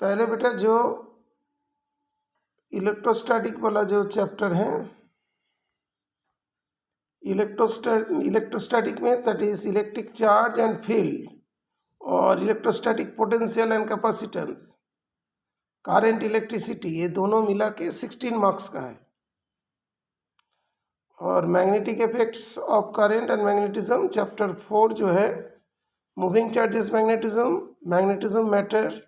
पहले बेटा जो इलेक्ट्रोस्टैटिक वाला जो चैप्टर है, इलेक्ट्रोस्टैटिक में that is electric charge and field, और electrostatic potential and capacitance, current, electricity, ये दोनों मिला के 16 मार्क्स का है। और magnetic effects of current and magnetism chapter 4 जो है, moving charges magnetism, magnetism matter,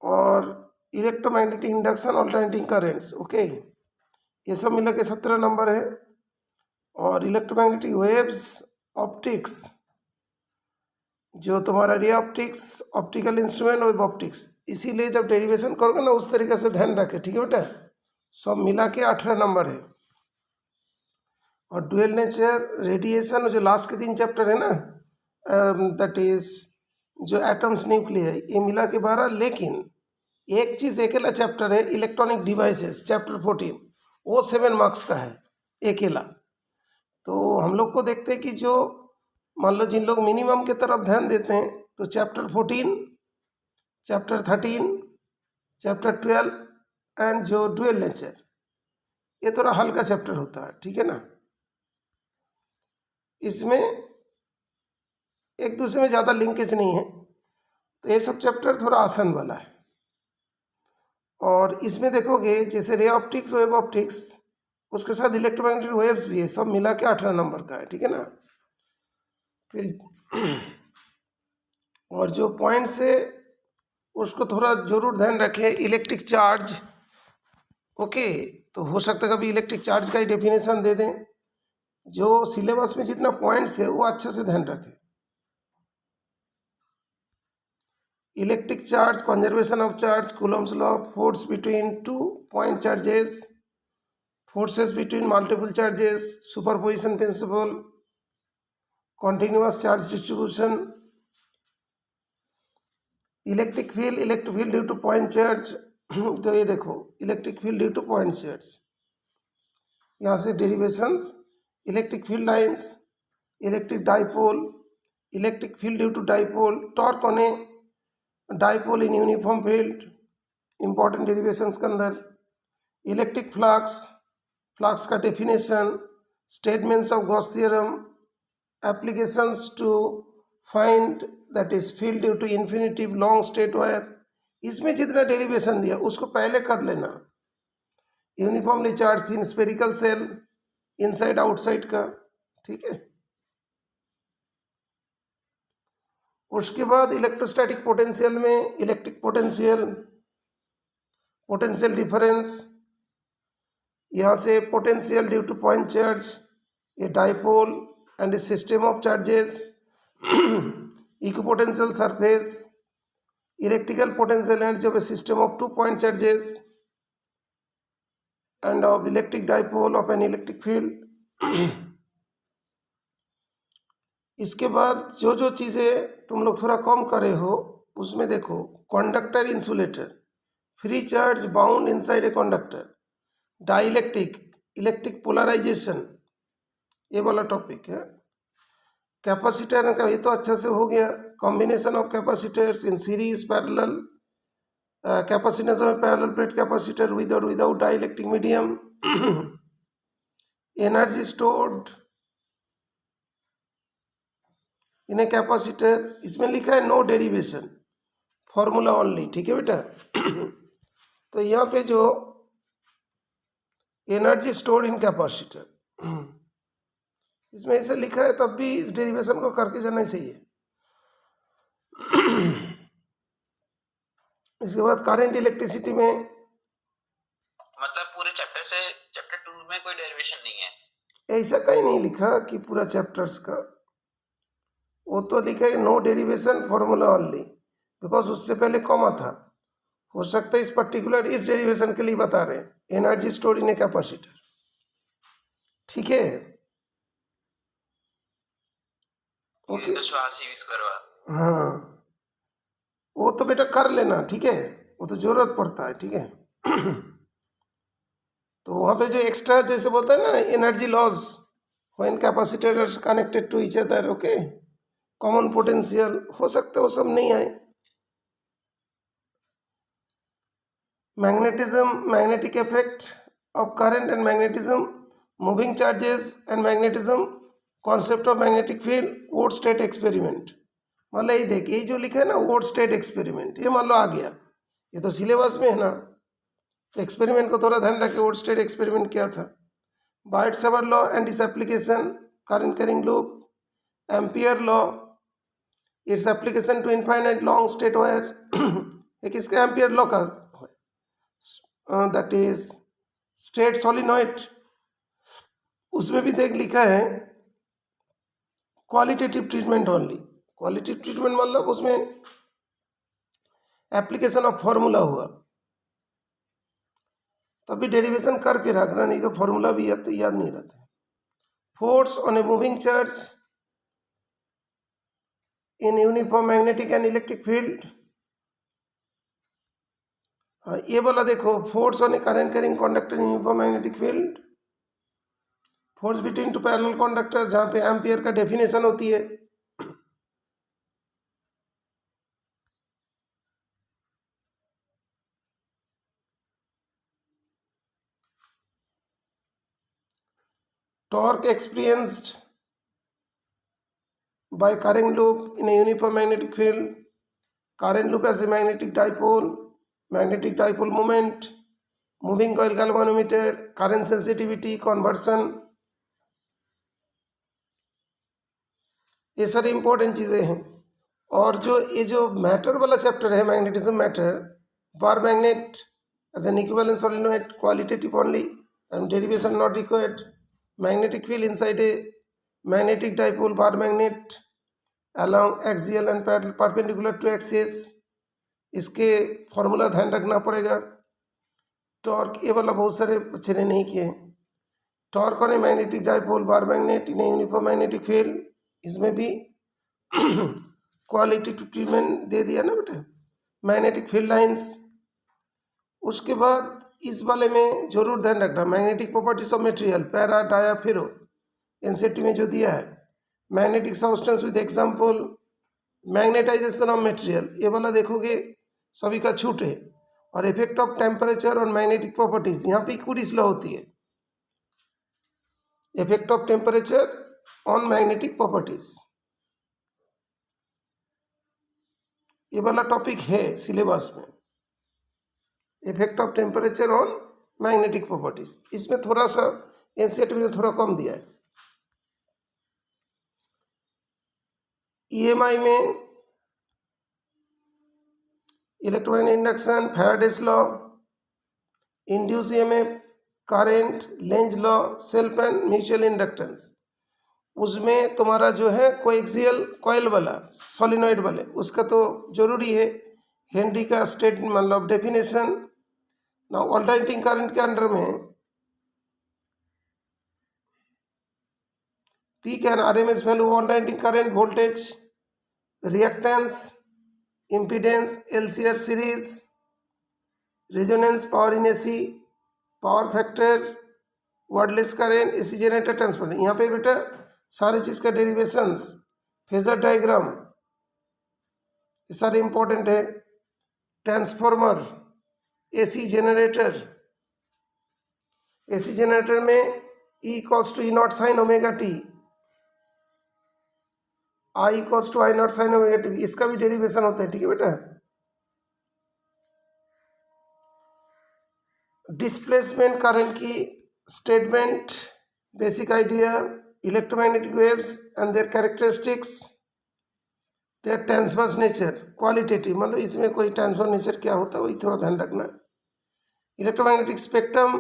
और electromagnetic induction, alternating currents. Okay, ये सब मिला के 17 नंबर है। और इलेक्ट्रोमैग्नेटिक वेव्स, ऑप्टिक्स, जो तुम्हारा ray optics, optical instrument, wave optics, इसीलिए जब डेरिवेशन करोगे ना उस तरीके से ध्यान रखे, ठीक है बेटा। सब मिला के 18 नंबर है। और डुअल नेचर, रेडिएशन, जो लास्ट के 3 चैप्टर है ना, दैट इज जो एटम्स, न्यूक्लियर, ये मिला के 12। लेकिन एक चीज़ अकेला चैप्टर है, इलेक्ट्रॉनिक डिवाइसेस, चैप्टर 14, वो 7 मार्क्स का है अकेला। तो हम लोग को देखते हैं कि जो मान लो जिन लोग मिनिमम की तरफ ध्यान देते हैं, तो चैप्टर 14, चैप्टर 13, चैप्टर 12 एंड जो डुअल नेचर, ये थोड़ा हल्का चैप्टर होता है, ठीक है ना। इसमें एक दूसरे में ज़्यादा लिंकेज नहीं है, तो ये सब चैप्टर थोड़ा आसान वाला है। और इसमें देखोगे जैसे रे ऑप्टिक्स, वेव ऑप्टिक्स, उसके साथ इलेक्ट्रोमैग्नेटिक वेव्स भी है, सब मिला के 18 नंबर का है, ठीक है ना। फिर और जो पॉइंट्स है उसको थोड़ा जरूर ध्यान रखें, इलेक्ट्रिक चार्ज। ओके, तो हो सकता है कभी इलेक्ट्रिक चार्ज का ही डेफिनेशन दे दें। जो सिलेबस में जितना पॉइंट्स है वो अच्छे से ध्यान रखें। Electric charge, conservation of charge, Coulomb's law, force between 2 point charges, forces between multiple charges, superposition principle, continuous charge distribution, electric field due to point charge. तो ये देखो, electric field due to point charge, यहाँ से derivations, electric field lines, electric dipole, electric field due to dipole, torque on a dipole in uniform field, important derivations के अंदर, electric flux, flux का definition, statements of Gauss theorem, applications to find that is field due to infinitely long straight wire. इसमें जितना derivation दिया उसको पहले कर लेना। Uniformly charge in spherical shell, inside outside का, ठीक है। उसके बाद इलेक्ट्रोस्टैटिक पोटेंशियल में इलेक्ट्रिक पोटेंशियल, पोटेंशियल डिफरेंस, यहाँ से potential due to point charge, ये dipole and a system of charges, equipotential surface, electrical potential energy of a system of 2 point charges and of electric dipole of an electric field. इसके बाद जो जो चीज़ें तुम लोग थोड़ा कम करे हो उसमें देखो, conductor, insulator, free charge bound inside a conductor, dielectric, electric polarization, ये वाला टॉपिक है। कैपेसिटर का ये तो अच्छा से हो गया, combination of capacitors in series, parallel, capacitance of parallel plate capacitor with और without dielectric medium, energy stored in a capacitor, इसमें लिखा है नो डेरिवेशन, फॉर्मूला ओनली, ठीक है बेटा। तो यहाँ पे जो एनर्जी स्टोर्ड इन कैपेसिटर, इसमें ऐसे लिखा है, तब भी इस डेरिवेशन को करके जाना चाहिए। इसके बाद करंट, इलेक्ट्रिसिटी में, मतलब पूरे चैप्टर से चैप्टर 2 में कोई डेरिवेशन नहीं है, ऐसा कहीं नहीं लिखा कि पूरा चैप्टर्स का, वो तो लिखा है no derivation, formula only, because उससे पहले कॉमा था। हो सकता है इस पर्टिकुलर इस डेरिवेशन के लिए बता रहे हैं, energy store in a capacitor, ठीक है। ओके, तो सवाल सीरीज करवा, हाँ, वो तो बेटा कर लेना, ठीक है, वो तो जरूरत पड़ता है, ठीक है। तो वहाँ पे जो एक्स्ट्रा जैसे बोलता है ना, energy loss when capacitors connected to each other, okay, common potential, हो सकता है वो सब नहीं आए, magnetic effect of current and magnetism, moving charges and magnetism, concept of magnetic field, vote state experiment. मान लो ये देख, ये जो लिखा है ना वोट स्टेट एक्सपेरिमेंट, ये मान लो आ गया, ये तो सिलेबस में है ना. तो एक्सपेरिमेंट को थोड़ा ध्यान रखें. वोट स्टेट एक्सपेरिमेंट क्या था? बाइट सेवर लॉ एंड इस application, current carrying loop, Ampere law, its application to infinite long straight wire. एक इसका एम्पियर लॉ का दैट इज स्टेट सोलिनॉइड. उसमें भी देख लिखा है qualitative treatment only. Qualitative treatment मतलब उसमें एप्लीकेशन ऑफ फॉर्मूला हुआ, तभी डेरिवेशन करके रखना, नहीं तो फॉर्मूला भी याद तो याद नहीं रहता. Force on a moving charge in uniform magnetic and electric field. ये वाला देखो, force on A current carrying conductor in uniform magnetic field, force between two parallel conductors, जहाँ पे एम्पियर का डेफिनेशन होती है. Torque experienced by current loop in a uniform magnetic field, current loop as a magnetic dipole moment, moving coil galvanometer, current sensitivity, conversion, ये सारी important चीज़ें हैं. और जो ये जो मैटर वाला चैप्टर है, magnetism matter, bar magnet as an equivalent solenoid, qualitative only and derivation not required, magnetic field inside a magnetic dipole bar magnet along axial and perpendicular to axis, इसके formula ध्यान रखना पड़ेगा. Torque ये वाला बहुत सारे बच्चे ने नहीं किए. Torque on A magnetic dipole bar magnet in a uniform magnetic field, इसमें भी क्वालिटेटिव ट्रीटमेंट दे दिया ना बेटा. मैग्नेटिक फील्ड लाइंस, उसके बाद इस वाले में जरूर ध्यान रखना magnetic properties of material, para dia ferro, NCERT में जो दिया है. Magnetic substance with example, magnetization of material, ये वाला देखोगे सभी का छूट है. और इफेक्ट ऑफ टेम्परेचर और मैग्नेटिक प्रॉपर्टीज, यहाँ पे कुरिस लॉ होती है. Effect of temperature on magnetic properties, ये वाला टॉपिक है सिलेबस में. Effect of temperature on magnetic properties, इसमें थोड़ा सा एनसीईआरटी में थोड़ा कम दिया है. EMI में electromagnetic induction, Faraday's law, induce EMF, current, Lenz law, self and mutual inductance, उसमें तुम्हारा जो है कोएक्सियल कॉइल वाला सोलिनॉइड वाले, उसका तो जरूरी है. हेनरी का स्टेट मतलब डेफिनेशन. ना ऑल्टरनेटिंग करंट के अंडर में peak and RMS value, alternating current, voltage, reactance, impedance, LCR series, resonance, power in AC, power factor, wordless current, AC generator, transformer. यहाँ पे बेटा सारे चीज़ का डेरिवेशंस, फेजर डायग्राम, ये सारे इंपॉर्टेंट है. Transformer, AC generator, AC generator में E equals to E naught sine omega t, I equals to I naught sine omega t, इसका भी डेरिवेशन होता है. ठीक है बेटा. डिस्प्लेसमेंट करंट की statement, basic idea, electromagnetic waves and their characteristics, their transverse nature, qualitative, मतलब इसमें कोई ट्रांसवर्स नेचर क्या होता है वही थोड़ा ध्यान रखना. इलेक्ट्रोमैग्नेटिक स्पेक्ट्रम,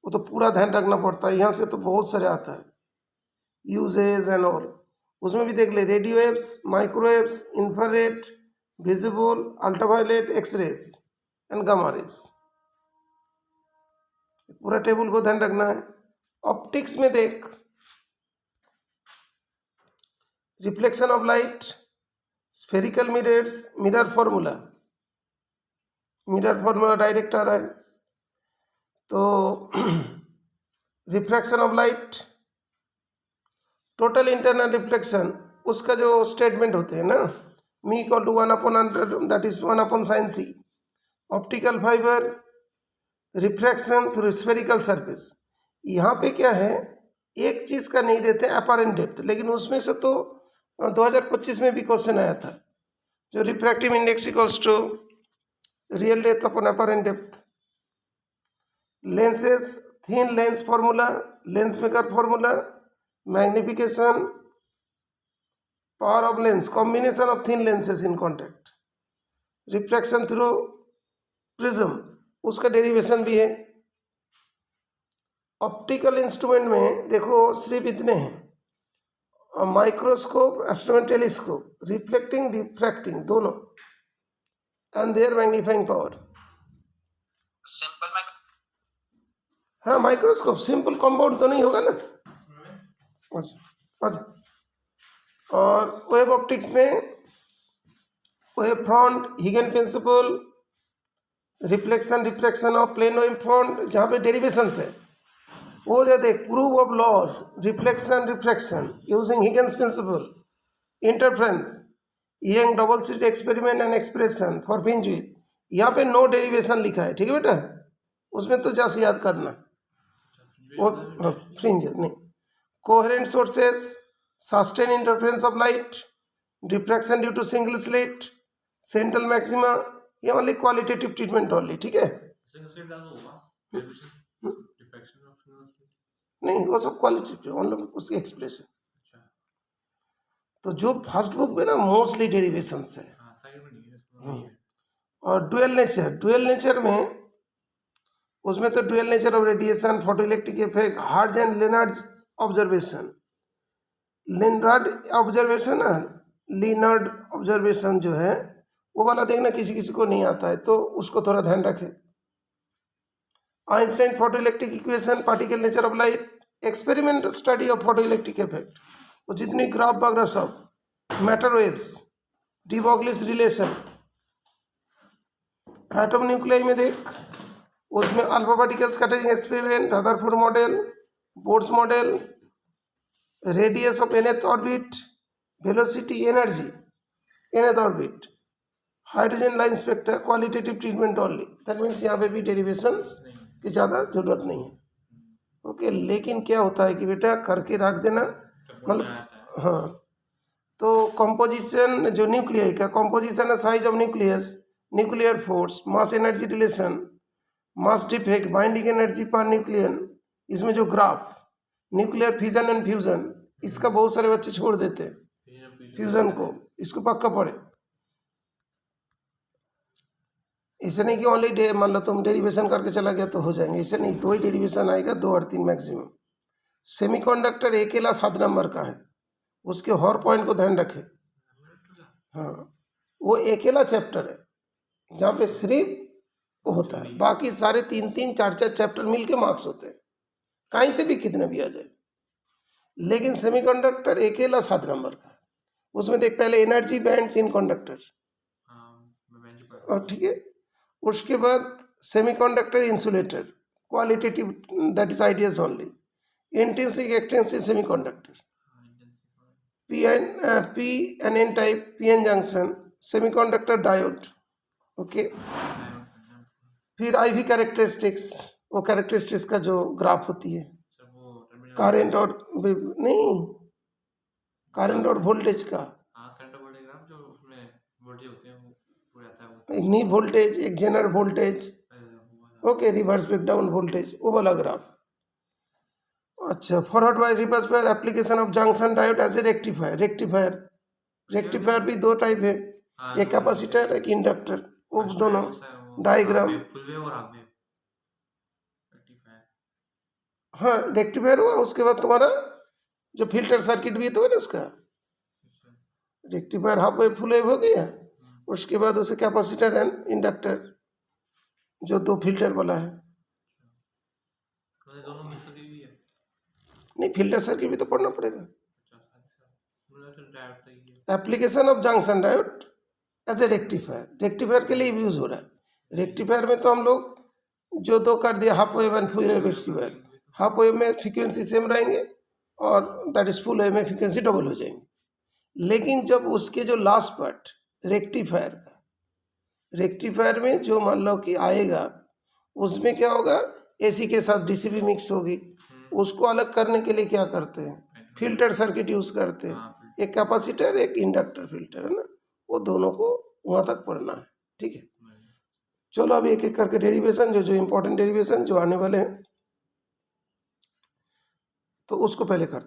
वो तो पूरा ध्यान रखना पड़ता है, यहाँ से तो बहुत सारे आता है, यूजेज एंड ऑल. उसमें भी देख ले, radio waves, microwaves, infrared, visible, ultraviolet, X rays and gamma rays, पूरा टेबल को ध्यान रखना है. ऑप्टिक्स में देख, reflection of light, spherical mirrors, mirror formula, mirror formula direct आ रहा है. तो refraction of light, total internal reflection, उसका जो स्टेटमेंट होते हैं ना, mu equal to 1/100, that is 1/sin c, optical fibre, refraction through spherical surface. यहाँ पे क्या है, एक चीज़ का नहीं देते अपरेंट डेप्थ, लेकिन उसमें से तो 2025 में भी क्वेश्चन आया था, जो refractive index equals to real depth upon apparent depth. Lenses, thin lens formula, lens maker formula, magnification, power of lens, combination of thin lenses in contact, refraction through prism, उसका डेरिवेशन भी है। Optical instrument में देखो सिर्फ इतने हैं, microscope, astronomical telescope, reflecting diffracting दोनों, and their magnifying power. Simple में हाँ माइक्रोस्कोप, सिंपल कंपाउंड तो नहीं होगा ना। अच्छा, और वेब ऑप्टिक्स में wave front, Huygen principle, reflection refraction of plane wave front, जहाँ पे डेरिवेशन है वो जो देख, proof of laws, reflection refraction using Huygens principle, interference, Young double slit experiment and expression for fringe width. यहाँ पे no derivation लिखा है, ठीक है बेटा, उसमें तो जैसे याद करना वो फ्रिंज नहीं। Coherent sources, sustain interference of light, diffraction due to single slit, central maxima, ये ओनली क्वालिटेटिव ट्रीटमेंट ओनली, ठीक है। नहीं वो सब क्वालिटेटिव मतलब उसकी एक्सप्रेशन। तो जो फर्स्ट बुक में ना मोस्टली डेरिवेशन है। और डुअल नेचर में, उसमें तो dual nature of radiation, photoelectric effect, Hertz and Lenard observation. Lenard observation ना, लीनार्ड ऑब्जर्वेशन जो है वो वाला देखना, किसी किसी को नहीं आता है तो उसको थोड़ा ध्यान रखें। Einstein photoelectric equation, particle nature of light, experimental study of photoelectric effect, वो जितनी ग्राफ वगैरह सब, matter waves, de Broglie's relation. Atom nuclei में देख, उसमें alpha particles scattering experiment, Rutherford model, Bohr's model, radius of nth orbit, velocity energy nth orbit, hydrogen line spectra, qualitative treatment only. That means यहाँ पे भी derivations की ज़्यादा जरूरत नहीं है, ओके। लेकिन क्या होता है कि बेटा करके रख देना, मतलब हाँ। तो कंपोजिशन जो न्यूक्लियाई का कंपोजिशन है, size of nucleus, nuclear force, mass energy relation, mass defect, binding energy per nucleon, इसमें जो graph, nuclear fission and fusion, इसका बहुत सारे बच्चे छोड़ देते हैं फ्यूजन को, इसको पक्का पढ़े। ऐसे नहीं कि ओनली मान लो तुम डेरिवेशन करके चला गया तो हो जाएंगे, ऐसे नहीं, 2 ही डेरिवेशन आएगा, 2 और 3 मैक्सिमम। सेमीकंडक्टर अकेला 7 नंबर का है, उसके हर पॉइंट को ध्यान रखें। हाँ वो अकेला चैप्टर है जहाँ पे सिर्फ वो होता है, बाकी सारे 3-3, 4-4 चैप्टर मिलके मार्क्स होते हैं, कहीं से भी कितने भी आ जाए। लेकिन सेमीकंडक्टर अकेला 7 नंबर का, उसमें देख पहले एनर्जी बैंड्स इन कंडक्टर, और ठीक है, उसके बाद semiconductor insulator, qualitative, that is ideas only, intensive extensive semiconductor, P N N type, P N junction, semiconductor diode, okay. फिर आई वी कैरेक्टरिस्टिक्स, वो कैरेक्टरिस्टिक्स का जो ग्राफ होती है, करंट और नहीं, करंट और वोल्टेज का, एक नी वोल्टेज, एक Zener voltage, okay, reverse breakdown voltage, वो वाला ग्राफ। अच्छा, forward bias reverse bias application of junction diode as a rectifier. Rectifier भी 2 टाइप है, एक कैपेसिटर, एक इंडक्टर, वो दोनों डायग्राम। हाँ रेक्टिफायर हुआ, उसके बाद तुम्हारा जो फिल्टर सर्किट भी तो है ना उसका, rectifier half wave full wave हो गया, उसके बाद उसे कैपेसिटर एंड इंडक्टर जो 2 फिल्टर वाला है। नहीं फिल्टर सर्किट भी तो पढ़ना पड़ेगा। Application of junction diode as a rectifier के लिए यूज हो रहा है। रेक्टिफायर में तो हम लोग जो 2 कर दिया, half wave and full wave rectifier. Half wave में फ्रीक्वेंसी सेम रहेंगे और दैट इज फुल वेव में फ्रीक्वेंसी डबल हो जाएंगे। लेकिन जब उसके जो लास्ट पार्ट रेक्टिफायर का, रेक्टिफायर में जो मान लो कि आएगा उसमें क्या होगा, एसी के साथ डीसी भी मिक्स होगी, उसको अलग करने के लिए क्या करते हैं, फिल्टर सर्किट यूज करते हैं, एक कैपेसिटर एक इंडक्टर फिल्टर है ना, वो दोनों को वहाँ तक पढ़ना है। ठीक है, चलो अब एक एक करके डेरिवेशन जो इम्पोर्टेंट डेरिवेशन जो आने वाले हैं तो उसको पहले करते हैं।